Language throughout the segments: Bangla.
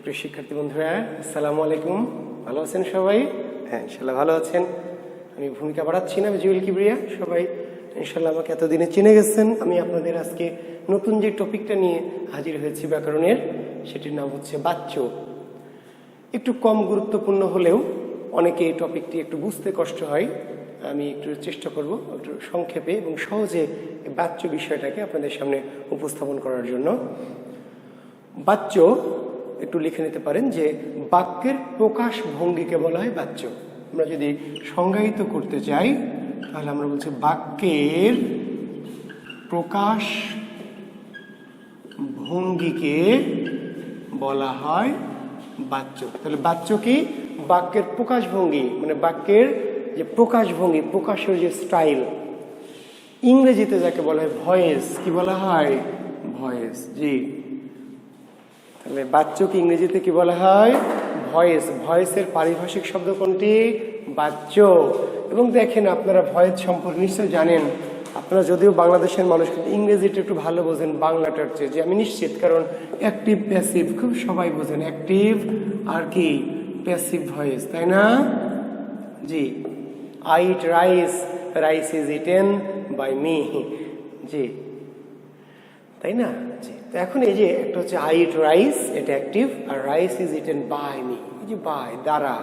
সুপ্রিয় শিক্ষার্থী বন্ধুরা, আসসালামু আলাইকুম। ভালো আছেন সবাই? হ্যাঁ, ইনশাল্লাহ ভালো আছেন। আমি ভূমিকা বাড়াচ্ছি না, আমি জুয়েল কিবরিয়া। সবাই ইনশাল্লাহ আমাকে এতদিনে চিনে গেছেন। আমি আপনাদের আজকে নতুন যে টপিকটা নিয়ে হাজির হয়েছি ব্যাকরণের, সেটির নাম হচ্ছে বাচ্য। একটু কম গুরুত্বপূর্ণ হলেও অনেকে এই টপিকটি একটু বুঝতে কষ্ট হয়। আমি একটু চেষ্টা করব একটু সংক্ষেপে এবং সহজে বাচ্য বিষয়টাকে আপনাদের সামনে উপস্থাপন করার জন্য। বাচ্য একটু লিখে নিতে পারেন যে বাক্যের প্রকাশ ভঙ্গিকে বলা হয় বাচ্য। আমরা যদি সংজ্ঞায়িত করতে চাই তাহলে আমরা বলছি বাক্যের প্রকাশ ভঙ্গিকে বলা হয় বাচ্য। তাহলে বাচ্য কি? বাক্যের প্রকাশ ভঙ্গি, মানে বাক্যের যে প্রকাশ ভঙ্গি, প্রকাশের যে স্টাইল। ইংরেজিতে যাকে বলা হয় ভয়েস, কি বলা হয়? ভয়েস। জি, তাহলে বাচ্যকে ইংরেজিতে কি বলা হয়? ভয়েস। ভয়েসের পারিভাষিক শব্দ কোনটি? বাচ্য। এবং দেখেন, আপনারা ভয়েস সম্পর্কে নিশ্চয় জানেন। আপনারা যদিও বাংলাদেশের মানুষ, কিন্তু ইংরেজিটা একটু ভালো বোঝেন বাংলাটার চেয়ে, যে আমি নিশ্চিত। কারণ অ্যাক্টিভ প্যাসিভ খুব সবাই বোঝেন, অ্যাক্টিভ আর কি প্যাসিভ ভয়েস, তাই না? জি, I eat rice, rice is eaten by me. জি, তাই না? জি, তো এখন এই যে একটা হচ্ছে আই ইট রাইস, এটা অ্যাক্টিভ, আর rice is eaten by me, এই যে বাই, দ্বারা।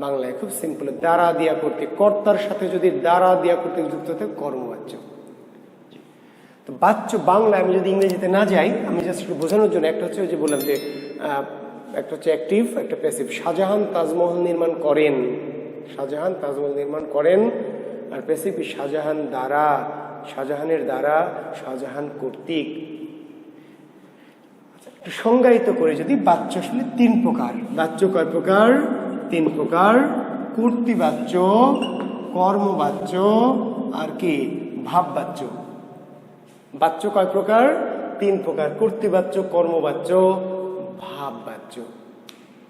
বাংলায় খুব সিম্পল, দ্বারা দিয়া করতে, কর্তার সাথে যদি দ্বারা দিয়া করতে যুক্ত থাকে কর্মবাচ্য। তো বাচ্য বাংলায় আমি যদি ইংরেজিতে না যাই, আমি জাস্ট একটু বোঝানোর জন্য, একটা হচ্ছে ওই যে বললাম যে একটা হচ্ছে অ্যাক্টিভ, একটা প্যাসিভ। শাহজাহান তাজমহল নির্মাণ করেন, শাহজাহান তাজমহল নির্মাণ করেন। আর প্যাসিভ শাহজাহান দ্বারা, শাহজাহানের দ্বারা, শাহজাহান কর্তৃক। একটু সংজ্ঞায়িত করে যদি, বাচ্য আসলে তিন প্রকার। বাচ্য কয় প্রকার? তিন প্রকার। কর্তৃবাচ্য, কর্মবাচ্য আর কি ভাববাচ্য। বাচ্য কয় প্রকার? তিন প্রকার। কর্তৃবাচ্য, কর্মবাচ্য, ভাববাচ্য।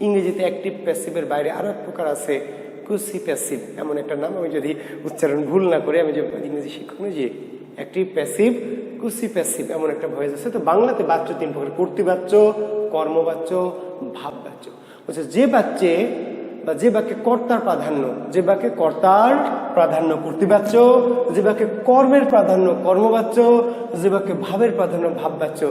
ইংরেজিতে অ্যাক্টিভ প্যাসিভের বাইরে আরো এক প্রকার আছে, কুসি প্যাসিভ, এমন একটা নাম। আমি যদি উচ্চারণ ভুল না করে, আমি যে ইংরেজি শিক্ষক নই, যে অ্যাক্টিভ প্যাসিভ, কুসি প্যাসিভ, এমন একটা ভয়েস আছে। তো বাংলাতে বাচ্য তিন প্রকার: কর্তৃবাচ্য, কর্মবাচ্য, ভাববাচ্য। বলছে যে বাচ্চে বা যে বাক্যে কর্তার প্রাধান্য, যে বাক্যে কর্তার প্রাধান্য কর্তৃবাচ্য, যে বাক্যে কর্মের প্রাধান্য কর্মবাচ্য, যে বাক্যে ভাবের প্রাধান্য ভাববাচ্য।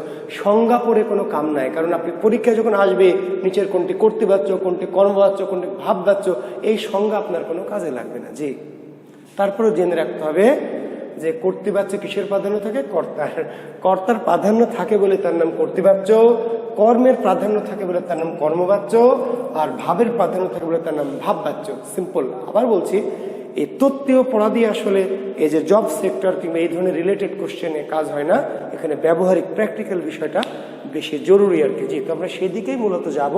সংজ্ঞা পড়ে কোনো কাম নাই, কারণ আপনি পরীক্ষায় যখন আসবে, নিচের কোনটি কর্তৃবাচ্য, কোনটি কর্মবাচ্য, কোনটি ভাববাচ্য, এই সংজ্ঞা আপনার কোনো কাজে লাগবে না। জি, তারপরেও জেনে রাখতে হবে যে কর্তৃবাচ্য কিসের প্রাধান্য থাকে? কর্তার। কর্তার প্রাধান্য থাকে বলে তার নাম কর্তৃবাচ্য, কর্মের প্রাধান্য থাকে বলে তার নাম কর্মবাচ্য, আর ভাবের প্রাধান্য থাকে বলে তার নাম ভাববাচ্য। সিম্পল। আবার বলছি, এই তত্ত্বীয় পড়া দিয়ে আসলে এই যে জব সেক্টর কিংবা এই ধরনের রিলেটেড কোশ্চেনে কাজ হয় না। এখানে ব্যবহারিক প্র্যাকটিক্যাল বিষয়টা বেশি জরুরি আর কি। যেহেতু আমরা সেদিকেই মূলত যাব।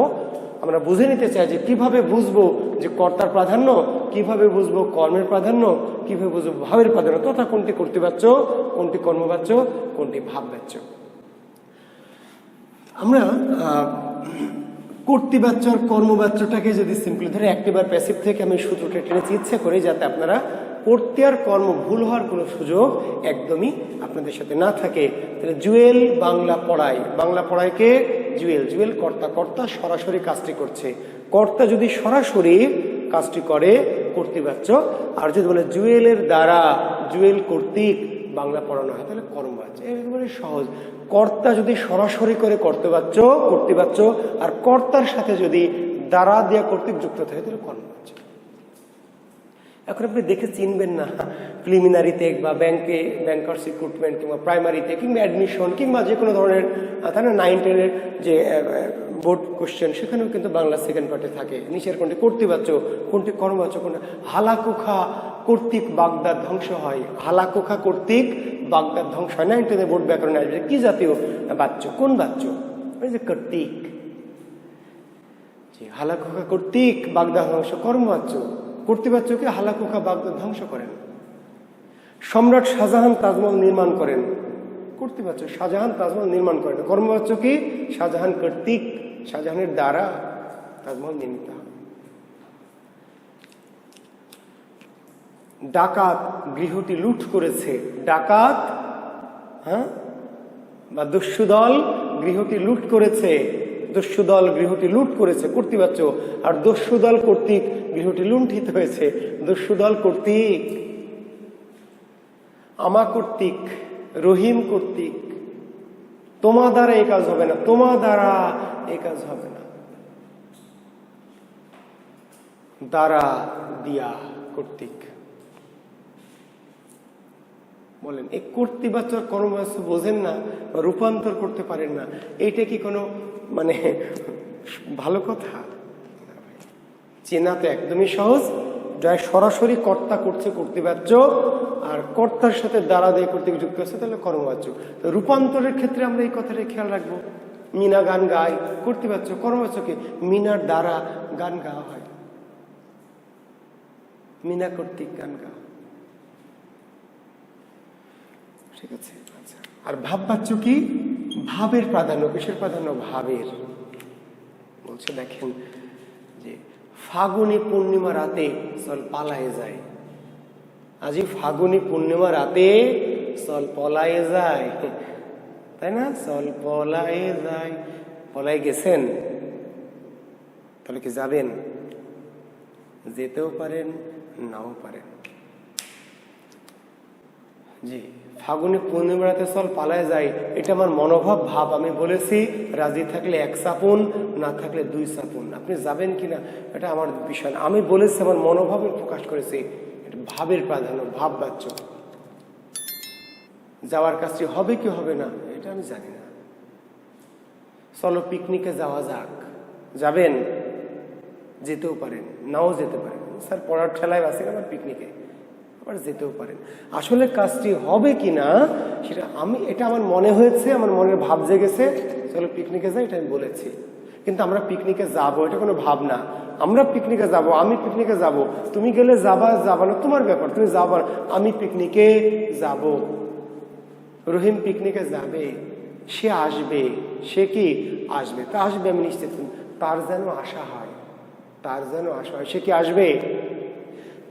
আমরা বুঝে নিতে চাই যে কিভাবে বুঝবো যে কর্তার প্রাধান্য, কিভাবে বুঝবো কর্মের প্রাধান্য, কিভাবে বুঝবো ভাবের প্রাধান্য, তথা কোনটি কর্তৃবাচ্য, কোনটি কর্মবাচ্য, কোনটি ভাববাচ্য। আমরা কর্তৃবাচ্য আর কর্মবাচ্যটাকে যদি সিম্পলি ধরে, অ্যাক্টিভ আর প্যাসিভ থেকে আমি সূত্রটা টেনেছি ইচ্ছে করে, যাতে আপনারা কর্তৃ আর কর্ম ভুল হওয়ার কোনো সুযোগ একদমই আপনাদের সাথে না থাকে। তাহলে জুয়েল বাংলা পড়ায়, বাংলা পড়ায় কে? জুয়েল। জুয়েল কর্তা, কর্তা সরাসরি কাজটি করছে। কর্তা যদি সরাসরি কাজটি করে কর্তৃবাচ্য, আর যদি বলে জুয়েলের দ্বারা, জুয়েল কর্তৃক বাংলা পড়ানো হয়, তাহলে কর্মবাচ্য। একেবারে সহজ। কর্তা যদি সরাসরি করে কর্তৃবাচ্য, কর্তৃবাচ্য, আর কর্তার সাথে যদি দ্বারা দিয়া কর্তৃক যুক্ত থাকে, তাহলে কর্মবাচ্য। এখন আপনি দেখে চিনবেন না, প্রিলিমিনারিতে বা ব্যাংকে, ব্যাংকার্স রিক্রুটমেন্ট কিংবা প্রাইমারিতে কিংবা অ্যাডমিশন কিংবা যে কোনো ধরনের, তাই না, 9-10-এর যে বোর্ড কোশ্চেন, সেখানেও কিন্তু বাংলা সেকেন্ড পার্টে থাকে। নিচের কোনটি কর্তৃবাচ্য, কোনটি কর্মবাচ্য, কোনটি হালাকুখা কর্তৃক বাগদাদ ধ্বংস হয়। হালাকুখা কর্তৃক বাগদাদ ধ্বংস হয়। 9-10 বোর্ড ব্যাকরণে আসবে কি জাতীয় বাচ্য, কোন বাচ্য? ওই যে কর্তৃক। হালাকুখা কর্তৃক বাগদাদ ধ্বংস, কর্মবাচ্য। কর্তৃবাচ্যকে হালাকুখা বাগদাদ ধ্বংস করেন। সম্রাট শাহজাহান তাজমহল নির্মাণ করেন, কর্তৃবাচ্য। শাহজাহান তাজমহল নির্মাণ করেন। কর্মবাচ্য কি? শাহজাহান কর্তৃক, শাহজাহানের দ্বারা তাজমহল নির্মিত হয়। ডাকাত গৃহটি লুট করেছে। ডাকাত, হ্যাঁ, বা দস্যু দল গৃহটি লুট করেছে। দস্যু দল গৃহটি লুট করেছে কর্তৃবাচ্য, আর দস্যু দল কর্তৃক গৃহটি লুণ্ঠিত হয়েছে। দস্যু দল কর্তৃক, আমা কর্তৃক, রহিম কর্তৃক। তোমা দ্বারা এই কাজ হবে না, তোমা দ্বারা এই কাজ হবে না। দ্বারা দিয়া কর্তৃক। বলেন এই কর্তৃবাচ্য কর্মবাচ্য বোঝেন না, রূপান্তর করতে পারেন না, এইটা কি কোনো মানে ভালো কথা? চেনা তো একদমই সহজ। যাই সরাসরি কর্তা করছে কর্তৃবাচ্য, আর কর্তার সাথে দ্বারা দিয়ে কর্তৃক যুক্ত আছে, তাহলে কর্মবাচ্য। তো রূপান্তরের ক্ষেত্রে আমরা এই কথাটা খেয়াল রাখবো। মিনা গান গায়, কর্তৃবাচ্য। কর্মবাচ্যকে মিনার দ্বারা গান গাওয়া হয়, মিনা কর্তৃক গান গাওয়া, ঠিক আছে। আচ্ছা, আর ভাববাচ্য কি? ভাবের প্রাধান্য। কিসের প্রাধান্য? ভাবের। বলছে দেখেন যে ফাগুনি পূর্ণিমা রাতে চল পালায়ে যায়। আজি ফাগুনি পূর্ণিমা রাতে চল পলায়ে যায়, তাই না? চল পলায়ে যায়। পলায়ে গেছেন, তাহলে কি যাবেন? যেতেও পারেন, নাও পারেন। জি, ফাগুনি পূর্ণিমা রাতে চল পালায় যায়, এটা আমার মনোভাব, ভাব। আমি বলেছি রাজি থাকলে 1 চাপুন, না থাকলে 2 চাপুন। আপনি যাবেন কিনা এটা আমার বিষয় না। আমি বলেছি, আমার মনোভাবে প্রকাশ করেছি। এটা ভাবের প্রাধান্য, ভাব বাচ্য। যাওয়ার কাজটি হবে কি হবে না এটা আমি জানি না। চলো পিকনিকে যাওয়া যাক। যাবেন, যেতেও পারেন, নাও যেতে পারেন। স্যার পড়ার ঠেলায় আছে আমার পিকনিকে, আবার যেতেও পারেন। আসলে কাজটি হবে কিনা সেটা এটা আমার মনে হয়েছে, আমার মনের ভাব জেগেছে, চলো পিকনিকে যাই, এটা আমি বলেছি। কিন্তু আমরা পিকনিকে যাব, এটা কোনো ভাব না। আমরা পিকনিকে যাব, আমি পিকনিকে যাব, তুমি গেলে যাবা যাবা না তোমার ব্যাপার, তুমি যাবা। আমি পিকনিকে যাব, রহিম পিকনিকে যাবে, সে আসবে। সে কি আসবে? তা আসবে, আমি নিশ্চিত। তার যেন আশা হয়, তার যেন আশা হয়। সে কি আসবে?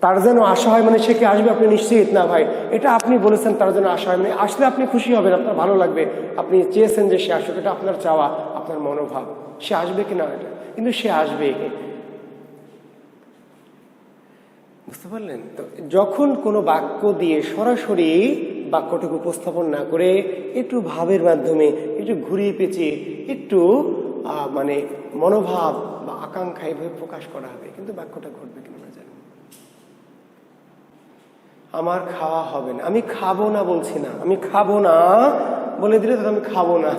তার যেন আশা হয় মানে সে কি আসবে? আপনি নিশ্চিত না ভাই, এটা আপনি বলেছেন তার যেন আশা হয়, মানে আসলে আপনি খুশি হবেন, আপনার ভালো লাগবে। আপনি চেয়েছেন যে সে আসুক, এটা আপনার চাওয়া, আপনার মনোভাব। সে আসবে কিনা এটা, কিন্তু সে আসবে। বুঝতে পারলেন তো? যখন কোনো বাক্য দিয়ে সরাসরি বাক্যটাকে উপস্থাপন না করে একটু ভাবের মাধ্যমে, একটু ঘুরিয়ে পেঁচিয়ে, একটু মানে মনোভাব বা আকাঙ্ক্ষা এভাবে প্রকাশ করা হবে, কিন্তু বাক্যটা ঘটবে কিনা আমরা জানি। আমার খাওয়া হবে না, আমি খাবো না বলছি না, আমি খাবো না বলে দিলে তো আমি খাবো না,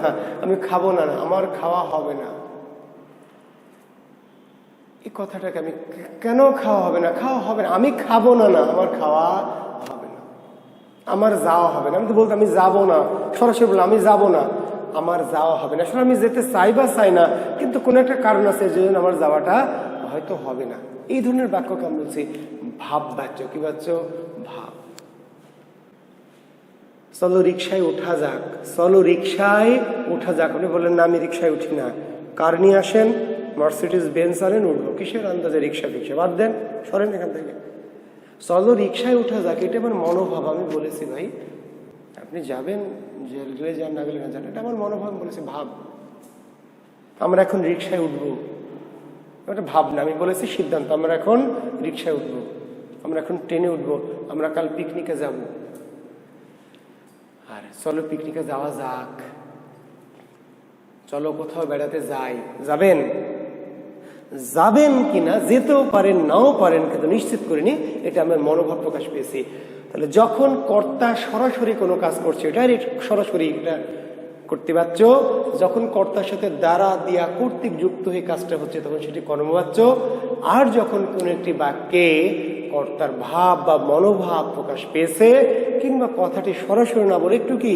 আমি খাবো না, আমার খাওয়া হবে না। এই কথাটাকে আমি কেন খাওয়া হবে না? খাওয়া হবে না, আমি খাবো না, না আমার খাওয়া হবে না, আমার যাওয়া হবে না। আমি তো বলতে আমি যাবো না, সরাসরি বললাম আমি যাবো না, আমার যাওয়া হবে না। আসলে আমি যেতে চাই বা চাই না, কিন্তু কোনো একটা কারণ আছে যে জন্য আমার যাওয়াটা হয়তো হবে না। এই ধরনের বাক্যকে আমি বলছি ভাব বাচ্য। কি বাচ্য? ভাব। চলো রিক্সায় ওঠা যাক, চলো রিক্সায় ওঠা যাক। উনি বললেন না, আমি রিক্সায় উঠি না। কার নিয়ে আসেন? মার্সিডিজ বেঞ্চ আনেন, উঠবো। কিসের আন্দাজে? রিক্সা ফিক্সা বাদ দেন, সরেন এখান থেকে। চলো রিক্সায় ওঠা যাক, এটা আমার মনোভাব। আমি বলেছি ভাই আপনি যাবেন, গেলে যান, না গেলে না যান, এটা আমার মনোভাব। বলেছি ভাব। আমরা এখন রিক্সায় উঠবো, এটা ভাব না। আমি বলেছি সিদ্ধান্ত, আমরা এখন রিক্সায় উঠবো, আমরা এখন ট্রেনে উঠবো, আমরা কাল পিকনিকে যাব। আর চলো পিকনিকে যাওয়া যাক, চলো কোথাও বেড়াতে যাই। যাবেন? যাবেন কিনা, যেতেও পারেন, নাও পারেন, কিন্তু নিশ্চিত করিনি। এটা আমার মনোভাব প্রকাশ পেয়েছি। তাহলে যখন কর্তা সরাসরি কোনো কাজ করছে, ডাইরেক্ট সরাসরি, এটা কর্তৃবাচ্য। যখন কর্তার সাথে দ্বারা দিয়া কর্তৃক যুক্ত হয়ে কাজটা হচ্ছে, তখন সেটি কর্মবাচ্য। আর যখন কোনো একটি বাক্যে কর্তার ভাব বা মনোভাব প্রকাশ পেয়েছে, কিংবা কথাটি সরাসরি না বলে একটু কি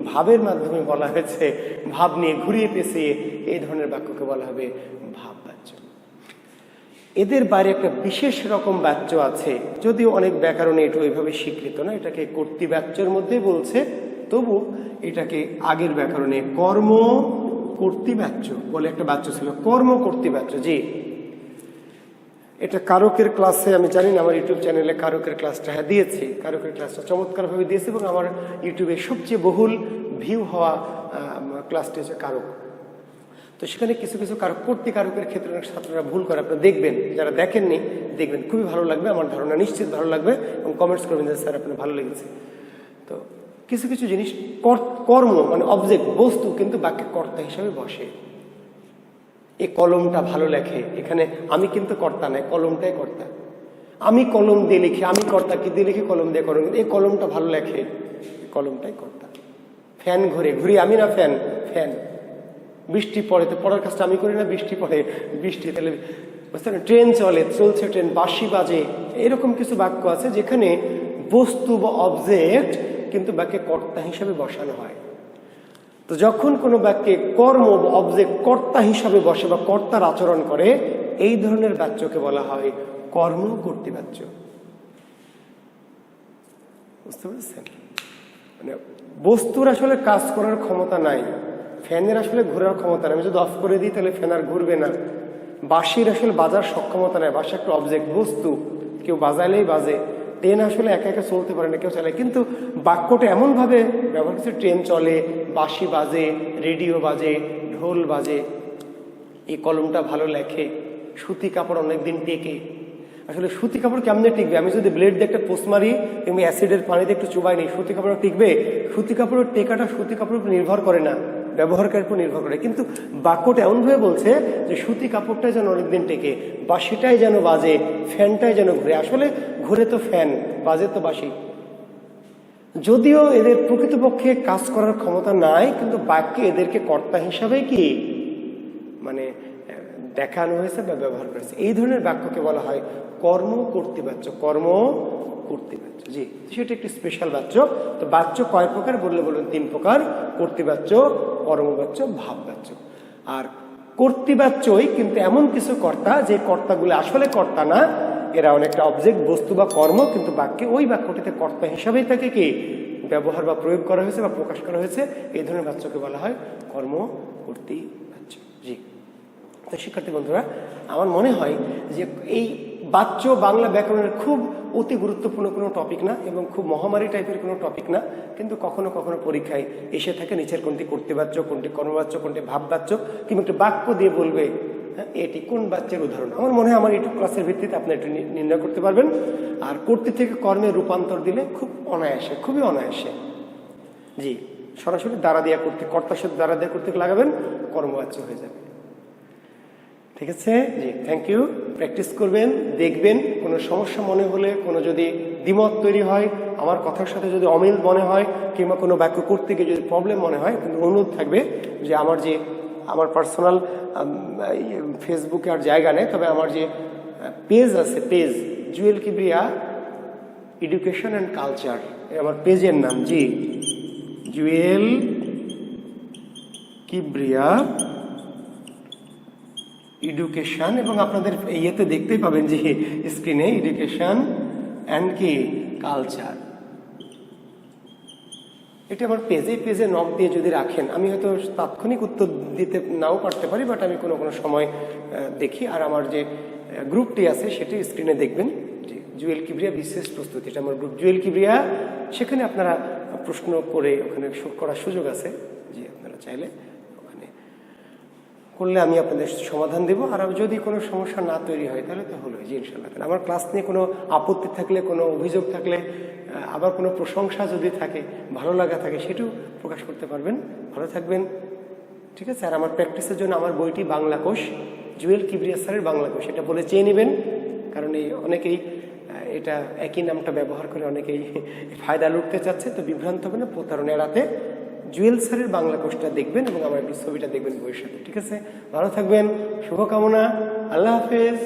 ভাবের মাধ্যমে বলা হয়েছে, ভাব নিয়ে ঘুরিয়ে পেঁচিয়ে, এই ধরনের বাক্যকে বলা হবে ভাব বাচ্য। এদের বাইরে একটা বিশেষ রকম বাচ্য আছে, যদিও অনেক ব্যাকরণে এটা ওইভাবে স্বীকৃত না। এটাকে কর্তৃবাচ্যের মধ্যে বলছে, তবু এটাকে আগের ব্যাকরণে কর্ম কর্তৃবাচ্য বলে একটা বাচ্য ছিল, কর্ম কর্তৃবাচ্য। জি, এটা কারকের ক্লাসে, আমি জানি না আমার ইউটিউব চ্যানেলে কারকের ক্লাসটা দিয়েছি। কারকের ক্লাসটা চমৎকারভাবে দিয়েছি, এবং আমার ইউটিউবে সবচেয়ে বহুল ভিউ হওয়া ক্লাসটি হচ্ছে কারক। তো তো সেখানে কিছু কিছু কারক কর্তৃকারকের ক্ষেত্রে অনেক ছাত্ররা ভুল করে, আপনারা দেখবেন, যারা দেখেননি দেখবেন, খুবই ভালো লাগবে, আমার ধারণা নিশ্চিত ভালো লাগবে, এবং কমেন্টস করবেন যে স্যার আপনার ভালো লেগেছে। তো কিছু কিছু জিনিস কর্ম মানে অবজেক্ট, বস্তু কিন্তু বাক্যে কর্তা হিসাবে বসে। এই কলমটা ভালো লেখে, এখানে আমি কিন্তু কর্তা নয়, কলমটাই কর্তা। আমি কলম দিয়ে লিখি, আমি কর্তা কি দিয়ে লিখি, কলম দিয়ে কলম, এই কলমটা ভালো লেখে, কলমটাই কর্তা। ফ্যান ঘুরে, ঘুরি আমি না ফ্যান, ফ্যান। বৃষ্টি পড়ে, তো পড়ার কাজটা আমি করি না, বৃষ্টি পড়ে, বৃষ্টি তাহলে বুঝতে পারেন। ট্রেন চলে, চলছে ট্রেন, বাঁশি বাজে, এরকম কিছু বাক্য আছে যেখানে বস্তু বা অবজেক্ট কিন্তু বাক্যে কর্তা হিসাবে বসানো হয়। তো যখন কোনো বাক্যে কর্ম বা অবজেক্ট কর্তা হিসাবে বসে বা কর্তার আচরণ করে, এই ধরনের বাক্যকে বলা হয় কর্ম কর্তৃবাচ্য। বুঝতে পেরেছেন? মানে বস্তুর আসলে কাজ করার ক্ষমতা নাই, ফ্যানের আসলে ঘোরার ক্ষমতা নাই। আমি যদি অফ করে দিই তাহলে ফ্যান আর ঘুরবে না। বাঁশির আসলে বাজার সক্ষমতা নাই, বাঁশি একটা অবজেক্ট, বস্তু, কেউ বাজাইলেই বাজে। ট্রেন আসলে একা একা চলতে পারে না, কেউ চালায়। কিন্তু বাক্যটা এমনভাবে ব্যবহার করছে, ট্রেন চলে, বাঁশি বাজে, রেডিও বাজে, ঢোল বাজে, এই কলমটা ভালো লেখে, সুতি কাপড় অনেকদিন টেকে। আসলে সুতি কাপড় কেমনে টিকবে? আমি যদি ব্লেড দিয়ে একটা পোস্ট মারি এবং অ্যাসিডের পানিতে একটু চুবাই নিই, সুতি কাপড় টিকবে? সুতি কাপড়ের টেকাটা সুতি কাপড়ের উপর নির্ভর করে না, ব্যবহারকারীর উপর নির্ভর করে। কিন্তু বাক্যটা এমনভাবে বলছে যে সুতি কাপড়টাই যেন অনেকদিন টেকে, বাঁশিটাই যেন বাজে, ফ্যানটাই যেন ঘুরে। আসলে ঘুরে তো ফ্যান, বাজে তো বাঁশি। যদিও এদের প্রকৃতপক্ষে কাজ করার ক্ষমতা নাই, কিন্তু বাক্যে এদেরকে কর্তা হিসাবে কি মানে দেখানো হয়েছে বা ব্যবহার করেছে। এই ধরনের বাক্যকে বলা হয় কর্ম কর্তৃবাচ্য। কর্ম কর্তৃবাচ্য, জি, সেটা একটি স্পেশাল বাচ্য। তো বাচ্য কয় প্রকার বললে বলুন? 3 প্রকার: কর্তৃবাচ্য, কর্মবাচ্য, ভাববাচ্য। আর কর্তৃবাচ্যই কিন্তু এমন কিছু কর্তা যে কর্তাগুলো আসলে কর্তা না, এরা অনেকটা অবজেক্ট, বস্তু বা কর্ম, কিন্তু বাক্যে ওই বাক্যটিতে কর্তা হিসাবেই তাকে কি ব্যবহার বা প্রয়োগ করা হয়েছে বা প্রকাশ করা হয়েছে। এই ধরনের বাচ্যকে বলা হয় কর্ম কর্তৃবাচ্য। জি, তো শিক্ষার্থী বন্ধুরা, আমার মনে হয় যে এই বাচ্য বাংলা ব্যাকরণের খুব অতি গুরুত্বপূর্ণ কোনো টপিক না, এবং খুব মহামারী টাইপের কোনো টপিক না, কিন্তু কখনো কখনো পরীক্ষায় এসে থাকে নিচের কোনটি কর্তৃবাচ্য, কোনটি কর্মবাচ্য, কোনটি ভাববাচ্য, কিংবা একটি বাক্য দিয়ে বলবে এটি কোন বাচ্যের উদাহরণ। আমার মনে হয় আমার ইউটিউব ক্লাসের ভিত্তিতে আপনি এটি নির্ণয় করতে পারবেন। আর কর্তৃ থেকে কর্মে রূপান্তর দিলে খুব অনায়াসে, খুবই অনায়াসে, জি, সরাসরি দ্বারা দিয়া কর্তৃক, কর্তার সাথে দ্বারা দিয়া কর্তৃক লাগাবেন, কর্মবাচ্য হয়ে যাবে। ঠিক আছে, জি, থ্যাংক ইউ। প্র্যাকটিস করবেন, দেখবেন। কোনো সমস্যা মনে হলে, কোনো যদি দ্বিমত তৈরি হয়, আমার কথার সাথে যদি অমিল মনে হয়, কিংবা কোনো বাক্য করতে গিয়ে যদি প্রবলেম মনে হয়, কিন্তু অনুরোধ থাকবে যে আমার পার্সোনাল ফেসবুকে আর জায়গা নেই, তবে আমার যে পেজ আছে, page Jewel Kibria education and culture, আমার পেজের নাম, জি, জুয়েল কিবরিয়া এডুকেশন, এবং আপনাদের ইয়েতে দেখতেই পাবেন যে স্ক্রিনে এডুকেশন অ্যান্ড কি কালচার, এটা আমার পেজে। পেজে নক দিয়ে যদি রাখেন, আমি হয়তো তাৎক্ষণিক উত্তর দিতে নাও পারতে পারি, বাট আমি কোনো কোনো সময় দেখি। আর আমার যে গ্রুপটি আছে সেটি স্ক্রিনে দেখবেন, যে জুয়েল কিবরিয়া বিশেষ প্রস্তুতি, এটা আমার গ্রুপ জুয়েল কিবরিয়া। সেখানে আপনারা প্রশ্ন করে ওখানে করার সুযোগ আছে, যে আপনারা চাইলে ওখানে করলে আমি আপনাদের সমাধান দেব। আর যদি কোনো সমস্যা না তৈরি হয় তাহলে তো হলো, জি, ইনশাল্লাহ। আমার ক্লাস নিয়ে কোনো আপত্তি থাকলে, কোনো অভিযোগ থাকলে, আবার কোনো প্রশংসা যদি থাকে, ভালো লাগা থাকে, সেটাও প্রকাশ করতে পারবেন। ভালো থাকবেন, ঠিক আছে। আর আমার প্র্যাকটিসের জন্য আমার বইটি বাংলা কোষ, জুয়েল কিবরিয়া স্যারের বাংলা কোষ, এটা বলে চেয়ে নেবেন। কারণ এই অনেকেই এটা একই নামটা ব্যবহার করে অনেকেই ফায়দা লুটতে চাচ্ছে, তো বিভ্রান্ত হবে না, প্রতারণা এড়াতে জুয়েল স্যারের বাংলা কোষটা দেখবেন এবং আমার একটু ছবিটা দেখবেন বইয়ের সাথে, ঠিক আছে। ভালো থাকবেন, শুভকামনা, আল্লাহ হাফেজ।